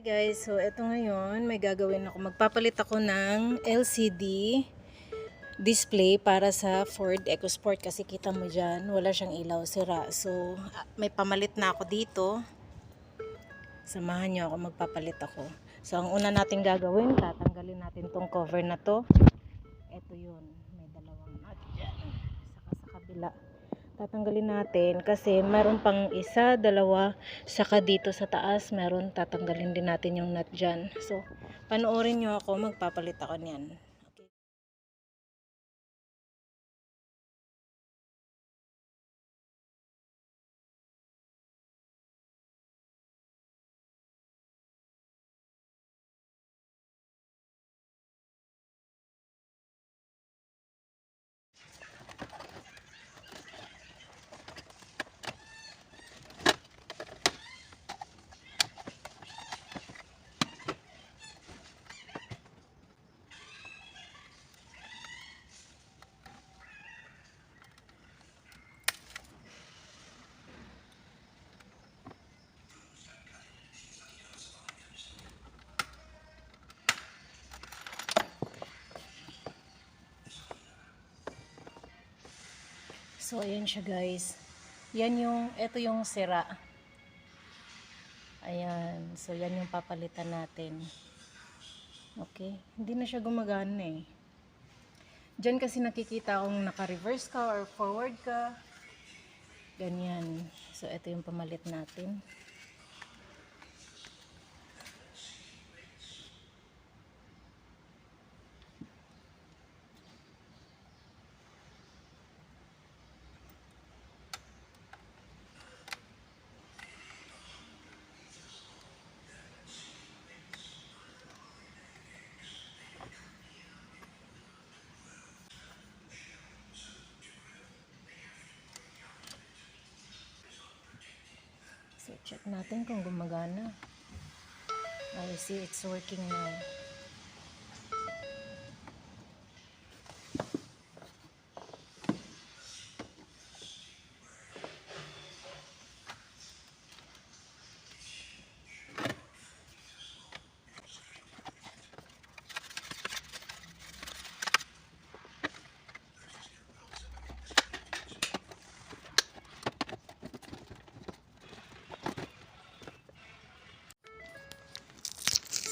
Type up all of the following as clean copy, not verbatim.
Hi guys, so eto ngayon may gagawin ako. Magpapalit ako ng LCD display para sa Ford EcoSport kasi kita mo dyan, wala siyang ilaw, sira. So may pamalit na ako dito. Samahan nyo ako, magpapalit ako. So ang una natin gagawin, tatanggalin natin tong cover na to. Eto yun, may dalawang nut dyan, saka sa kabila. Tatanggalin natin kasi meron pang isa, dalawa, saka dito sa taas meron, tatanggalin din natin yung nut dyan. So panoorin nyo ako, magpapalit ako niyan. Okay. So ayan siya guys, ito yung sira. Ayan, so yan yung papalitan natin. Okay, hindi na siya gumagana eh. Diyan kasi nakikita kung naka-reverse ka or forward ka. Ganyan. So ito yung pamalit natin. So check natin kung gumagana. I see it's working now.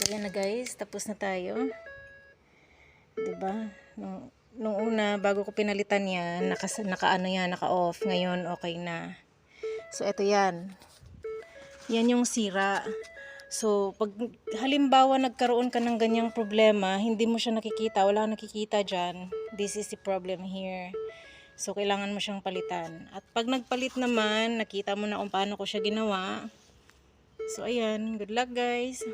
So yan na guys, tapos na tayo. 'Di ba? Nung una bago ko pinalitan yan, naka-ano yan, naka-off. Ngayon okay na. So ito yan. Yan yung sira. So pag halimbawa nagkaroon ka ng ganyang problema, hindi mo siya nakikita, wala kang nakikita diyan. This is the problem here. So kailangan mo siyang palitan. At pag nagpalit naman, nakita mo na kung paano ko siya ginawa. So ayan, good luck guys.